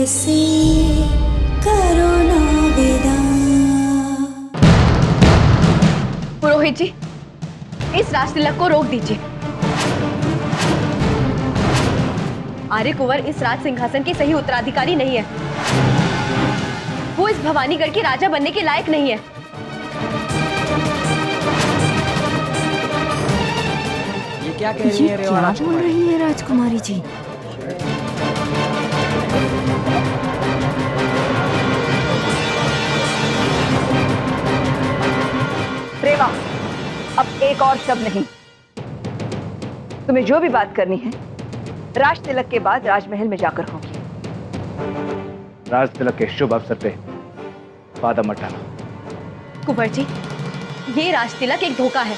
से करो ना विदा। पुरोहित जी, इस राजतिलक को रोक दीजिए। आर्य कुंवर इस राज सिंहासन के सही उत्तराधिकारी नहीं है। वो इस भवानीगढ़ के राजा बनने के लायक नहीं है। ये क्या कह रही है रेवा राजकुमारी? बोल रही है राजकुमारी जी? रेवा, अब एक और शब्द नहीं। तुम्हें जो भी बात करनी है राज तिलक के बाद राजमहल में जाकर होगी। राज तिलक के शुभ अवसर पे वादा मत डालो। कुंवर जी, ये राज तिलक एक धोखा है।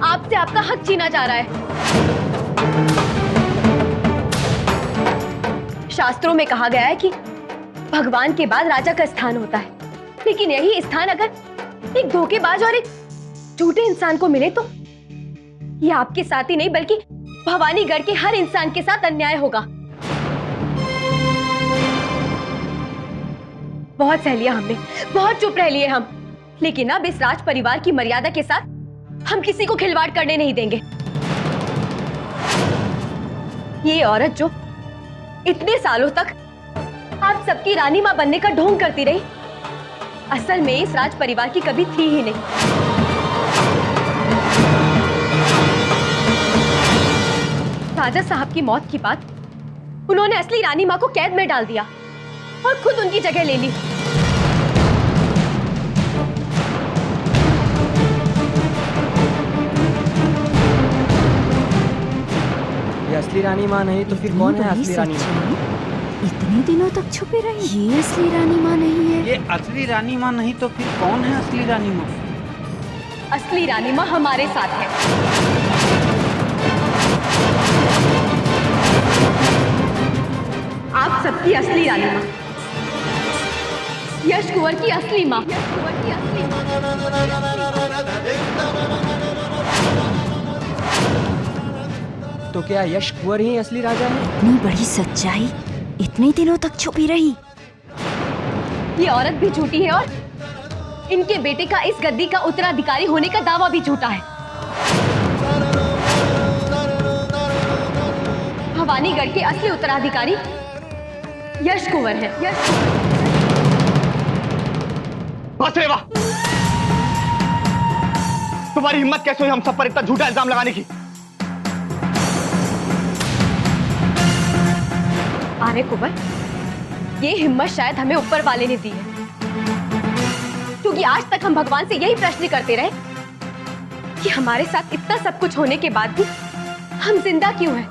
आपसे आपका हक छीना जा रहा है। शास्त्रों में कहा गया है कि भगवान के बाद राजा का स्थान होता है, लेकिन यही स्थान अगर एक धोखेबाज और एक झूठे इंसान को मिले तो ये आपके साथ ही नहीं बल्कि भवानीगढ़ के हर इंसान के साथ अन्याय होगा। बहुत सह लिया हमने, बहुत चुप रह लिए हम, लेकिन अब इस राज परिवार की मर्यादा के साथ हम किसी को खिलवाड़ करने नहीं देंगे। ये औरत जो इतने सालों तक आप सबकी रानी मां बनने का ढोंग करती रही, असल में इस राज परिवार की कभी थी ही नहीं। राजा साहब की मौत की बात उन्होंने असली रानी मां को कैद में डाल दिया और खुद उनकी जगह ले ली। ये असली रानी माँ नहीं तो फिर कौन है असली रानी माँ? इतने दिनों तक छुपे रही, ये असली रानी माँ नहीं है। ये असली रानी माँ नहीं तो फिर कौन है असली रानी माँ? असली रानी मां हमारे साथ है। आप सबकी असली रानी मां, यश कुंवर की असली मां। तो क्या यश कुंवर ही असली राजा है? इतनी बड़ी सच्चाई इतने दिनों तक छुपी रही। ये औरत भी झूठी है और इनके बेटे का इस गद्दी का उत्तराधिकारी होने का दावा भी झूठा है। भवानीगढ़ के असली उत्तराधिकारी यश कुंवर है। बस रेवा, तुम्हारी हिम्मत कैसे हुई हम सब पर इतना झूठा इल्जाम लगाने की? आर्य कुंवर, ये हिम्मत शायद हमें ऊपर वाले ने दी है, क्योंकि आज तक हम भगवान से यही प्रश्न करते रहे कि हमारे साथ इतना सब कुछ होने के बाद भी हम जिंदा क्यों हैं?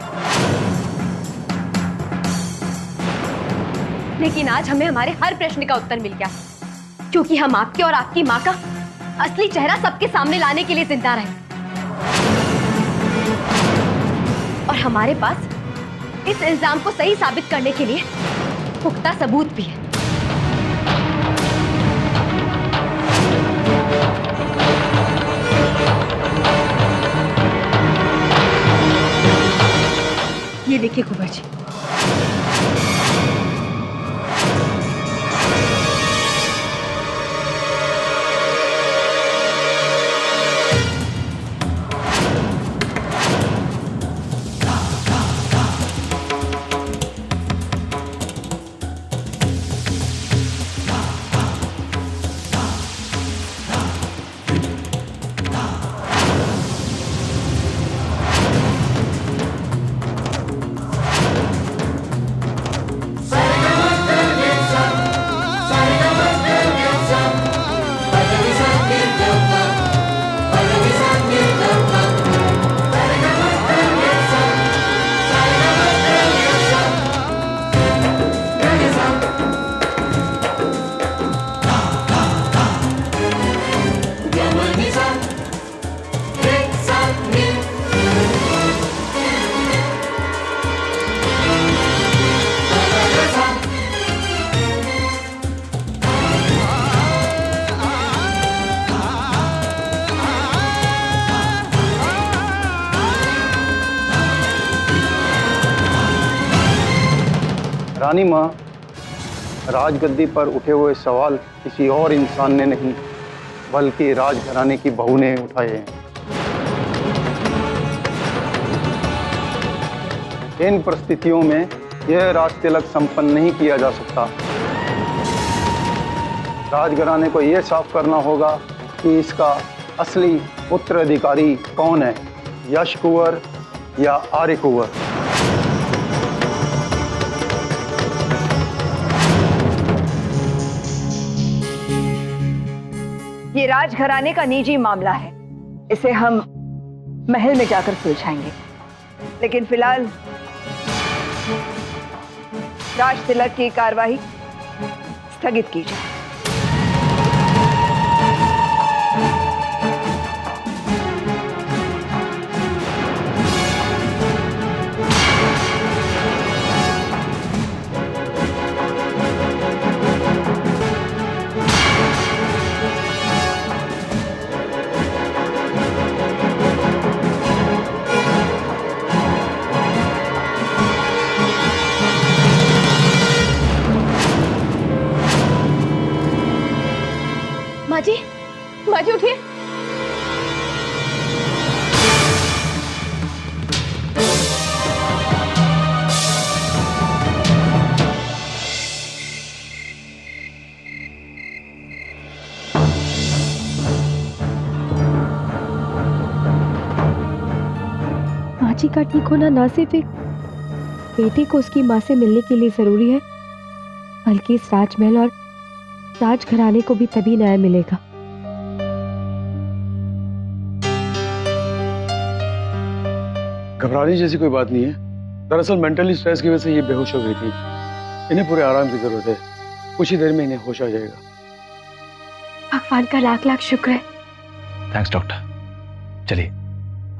लेकिन आज हमें हमारे हर प्रश्न का उत्तर मिल गया, क्योंकि हम आपके और आपकी माँ का असली चेहरा सबके सामने लाने के लिए जिंदा रहे। और हमारे पास इस इल्जाम को सही साबित करने के लिए पुख्ता सबूत भी है। ये देखिए कुंवर जी, रानी माँ, राजगद्दी पर उठे हुए सवाल किसी और इंसान ने नहीं बल्कि राजघराने की बहू ने उठाए हैं। इन परिस्थितियों में यह राजतिलक संपन्न नहीं किया जा सकता। राजघराने को यह साफ करना होगा कि इसका असली उत्तराधिकारी कौन है, यश कुंवर या आर्य कुंवर। ये राजघराने का निजी मामला है, इसे हम महल में जाकर सुलझाएंगे। लेकिन फिलहाल राज तिलक की कार्यवाही स्थगित की जाए। माँ जी उठिए। माँ जी का ठीक होना ना सिर्फ एक बेटे को उसकी माँ से मिलने के लिए जरूरी है, बल्कि इस राजमहल और राजघराने को भी तभी न्याय मिलेगा। घबराने जैसी कोई बात नहीं है। दरअसल मेंटली स्ट्रेस की वजह से ये बेहोश हो गई थी। इन्हें पूरे आराम की जरूरत है, कुछ ही देर में इन्हें होश आ जाएगा। भगवान का लाख लाख शुक्र है। Thanks doctor. चलिए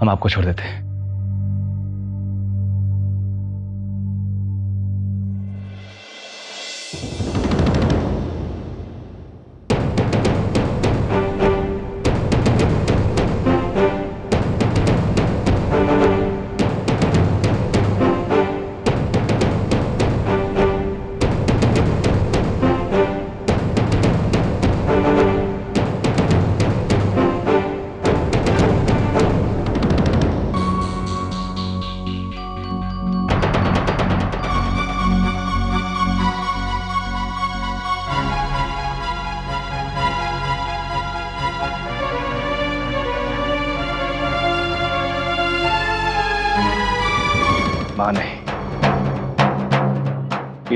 हम आपको छोड़ देते हैं। मां नहीं,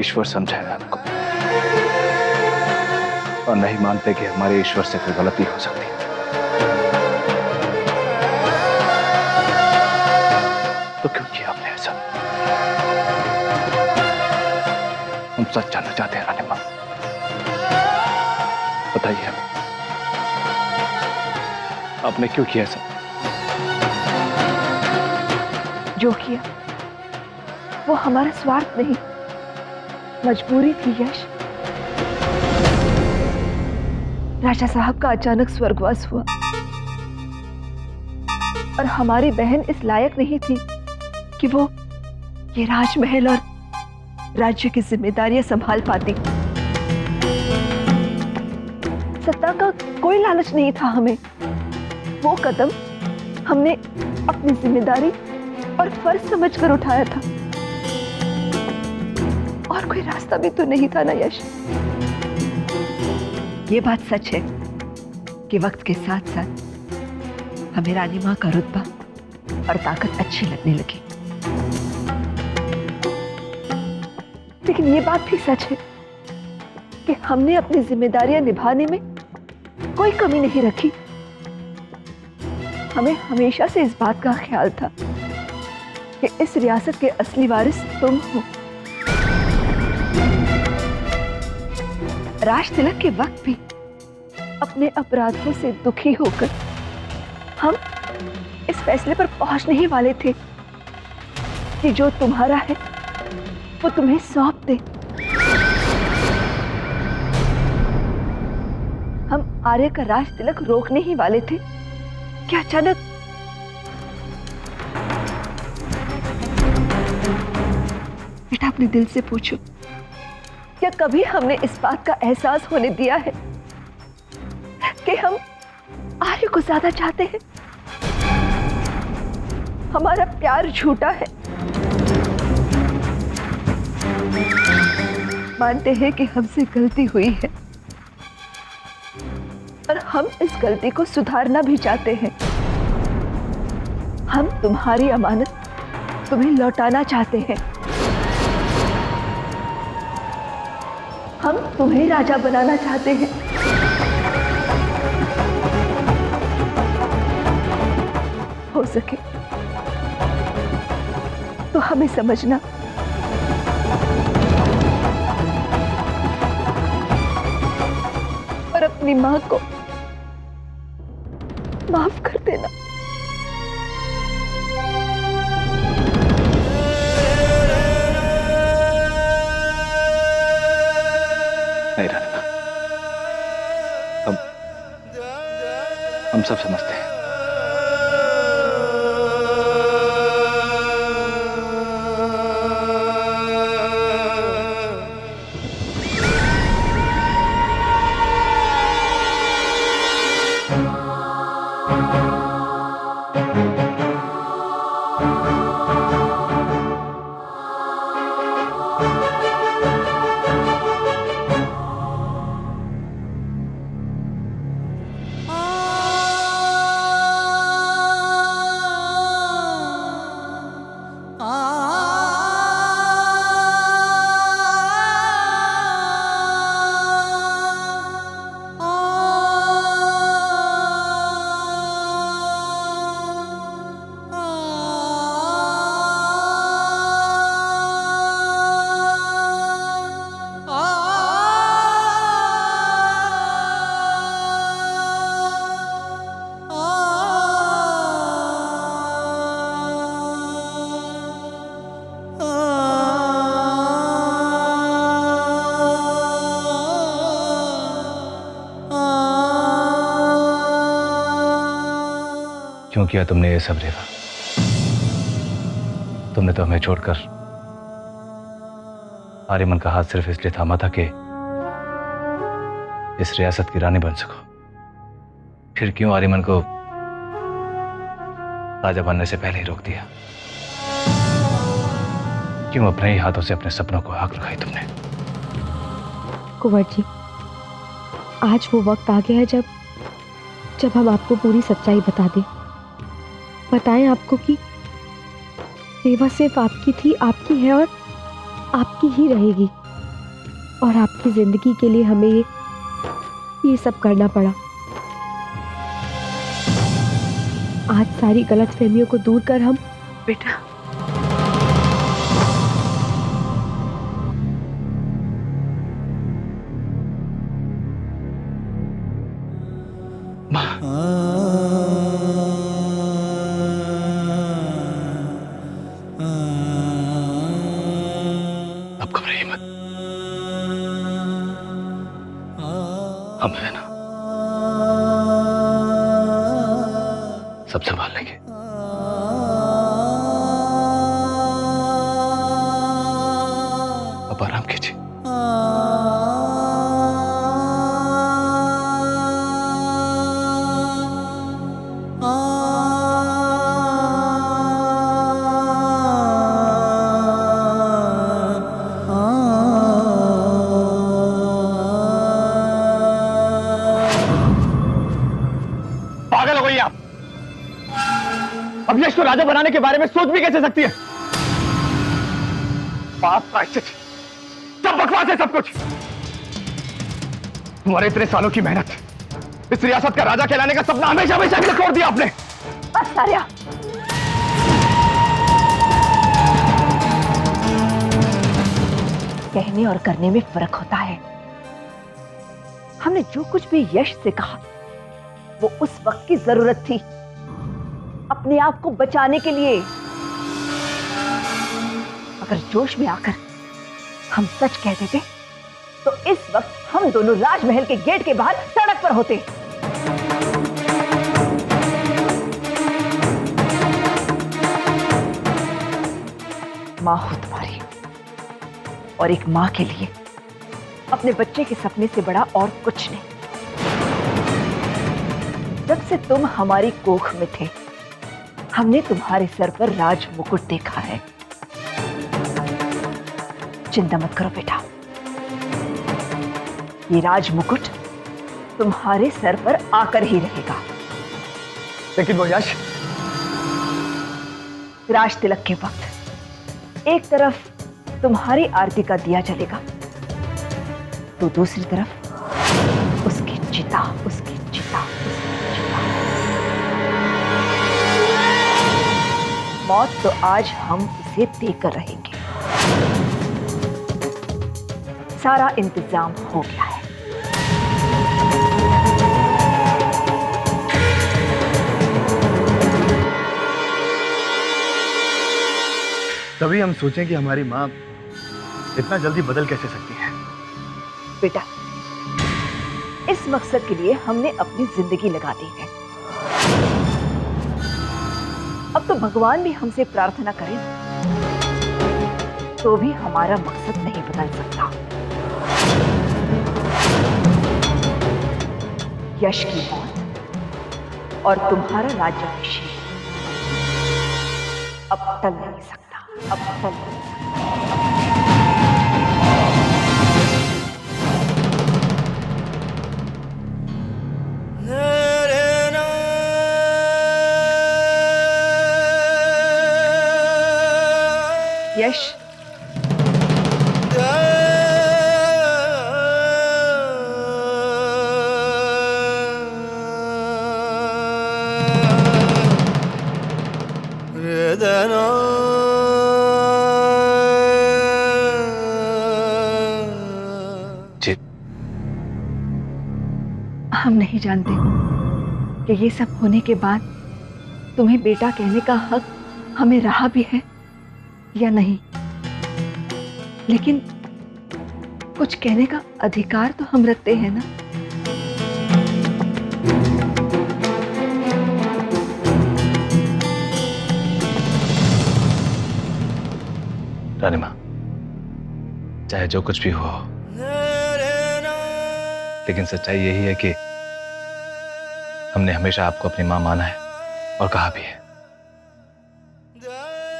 ईश्वर समझाया हमको, और नहीं मानते कि हमारे ईश्वर से कोई गलती हो सकती है। तो क्यों किया आपने ऐसा? हम सच जानना चाहते हैं रानी मां, बताइए हमें, आपने क्यों किया ऐसा? जो किया वो हमारा स्वार्थ नहीं, मजबूरी थी यश। राजा साहब का अचानक स्वर्गवास हुआ और हमारी बहन इस लायक नहीं थी कि वो ये राजमहल और राज्य की जिम्मेदारियां संभाल पाती। सत्ता का कोई लालच नहीं था हमें। वो कदम हमने अपनी जिम्मेदारी और फर्ज समझकर उठाया था, और कोई रास्ता भी तो नहीं था ना यश। ये बात सच है कि वक्त के साथ साथ हमें रानी मां का रुतबा और ताकत अच्छी लगने लगी, लेकिन ये बात भी सच है कि हमने अपनी जिम्मेदारियां निभाने में कोई कमी नहीं रखी। हमें हमेशा से इस बात का ख्याल था कि इस रियासत के असली वारिस तुम हो। राज तिलक के वक्त भी अपने अपराधों से दुखी होकर हम इस फैसले पर पहुंचने ही वाले थे कि जो तुम्हारा है वो तुम्हें सौंप दे। हम आर्य का राज तिलक रोकने ही वाले थे कि अचानक बेटा अपने दिल से पूछो, क्या कभी हमने इस बात का एहसास होने दिया है कि हम आर्य को ज्यादा चाहते हैं? हमारा प्यार झूठा है। मानते हैं कि हमसे गलती हुई है और हम इस गलती को सुधारना भी चाहते हैं। हम तुम्हारी अमानत तुम्हें लौटाना चाहते हैं। हम तुम्हें राजा बनाना चाहते हैं। हो सके तो हमें समझना और अपनी मां को माफ कर देना। नहीं रानी, हम सब समझते हैं। क्यों किया तुमने ये सब रेवा? तुमने तो हमें छोड़कर आर्यमन का हाथ सिर्फ इसलिए थामा था कि इस रियासत की रानी बन सको। फिर क्यों आर्यमन को राजा बनने से पहले ही रोक दिया? क्यों अपने ही हाथों से अपने सपनों को आग लगाई तुमने? कुंवर जी, आज वो वक्त आ गया है जब हम आपको पूरी सच्चाई बता दें। बताएं आपको कि रेवा सिर्फ आपकी थी, आपकी है और आपकी ही रहेगी। और आपकी जिंदगी के लिए हमें ये सब करना पड़ा। आज सारी गलतफहमियों को दूर कर हम बेटा, अब घबराइए मत, हम है ना, सब संभाल लेंगे। अब आराम कीजिए। पागल हो गई आप? अब यश को राजा बनाने के बारे में सोच भी कैसे सकती है? पाप प्रायश्चित, सब बकवास है सब कुछ। तुम्हारे इतने सालों की मेहनत, इस रियासत का राजा कहलाने का सपना हमेशा हमेशा के लिए छोड़ दिया आपने। बस आर्या, कहने और करने में फर्क होता है। हमने जो कुछ भी यश से कहा वो उस वक्त की जरूरत थी, अपने आप को बचाने के लिए। अगर जोश में आकर हम सच कह देते तो इस वक्त हम दोनों राजमहल के गेट के बाहर सड़क पर होते। मां हो तुम्हारी, और एक मां के लिए अपने बच्चे के सपने से बड़ा और कुछ नहीं। जब से तुम हमारी कोख में थे, हमने तुम्हारे सर पर राज मुकुट देखा है। चिंता मत करो बेटा, ये राज मुकुट तुम्हारे सर पर आकर ही रहेगा। लेकिन वो यश, राज तिलक के वक्त एक तरफ तुम्हारी आरती का दिया जलेगा, तो दूसरी तरफ उसकी चिता, उसकी चिता, उसकी चिता। मौत तो आज हम इसे देकर रहेंगे। सारा इंतजाम हो गया है। तभी हम सोचें कि हमारी माँ इतना जल्दी बदल कैसे सकती है। बेटा, इस मकसद के लिए हमने अपनी जिंदगी लगा दी है। अब तो भगवान भी हमसे प्रार्थना करे तो भी हमारा मकसद नहीं बदल सकता। यश की मौत और तुम्हारा राज्याभिषेक अब टल नहीं सकता, अब टल नहीं सकता। यश, हम नहीं जानते कि ये सब होने के बाद तुम्हें बेटा कहने का हक हमें रहा भी है या नहीं, लेकिन कुछ कहने का अधिकार तो हम रखते हैं ना। रानी माँ, चाहे जो कुछ भी हो, लेकिन सच्चाई यही है कि हमने हमेशा आपको अपनी माँ माना है और कहा भी है,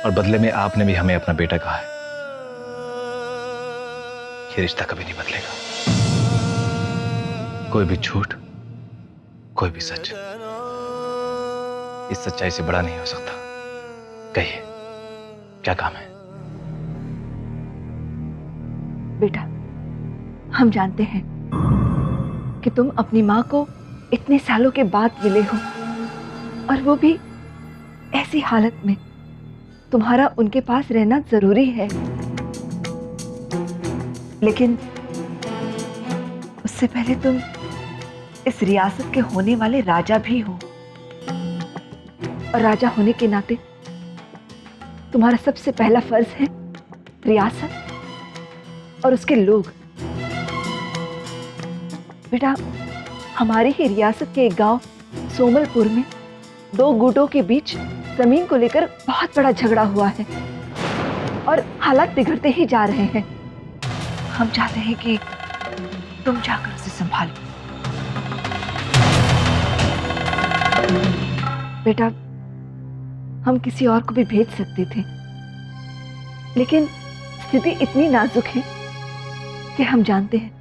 और बदले में आपने भी हमें अपना बेटा कहा है। ये रिश्ता कभी नहीं बदलेगा। कोई भी झूठ, कोई भी सच इस सच्चाई से बड़ा नहीं हो सकता। कहिए, क्या काम है? बेटा, हम जानते हैं कि तुम अपनी माँ को इतने सालों के बाद मिले हो, और वो भी ऐसी हालत में। तुम्हारा उनके पास रहना जरूरी है, लेकिन उससे पहले तुम इस रियासत के होने वाले राजा भी हो, और राजा होने के नाते तुम्हारा सबसे पहला फर्ज है रियासत और उसके लोग। बेटा, हमारी ही रियासत के एक गांव सोमलपुर में दो गुटों के बीच जमीन को लेकर बहुत बड़ा झगड़ा हुआ है, और हालात बिगड़ते ही जा रहे हैं। हम चाहते हैं कि तुम जाकर उसे संभालो। बेटा, हम किसी और को भी भेज सकते थे, लेकिन स्थिति इतनी नाजुक है कि हम जानते हैं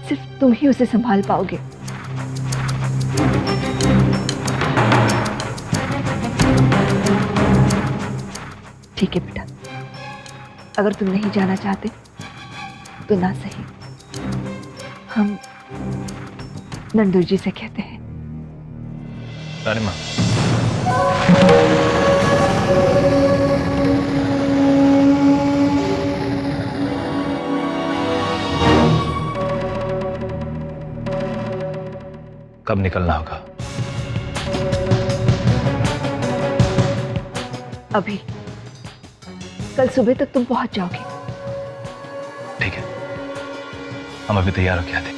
सिर्फ तुम ही उसे संभाल पाओगे। ठीक है बेटा, अगर तुम नहीं जाना चाहते तो ना सही, हम नंदुर जी से कहते हैं। रानी माँ, कब निकलना होगा? अभी, कल सुबह तक तुम पहुंच जाओगे। ठीक है, हम अभी तैयार हो के आते हैं।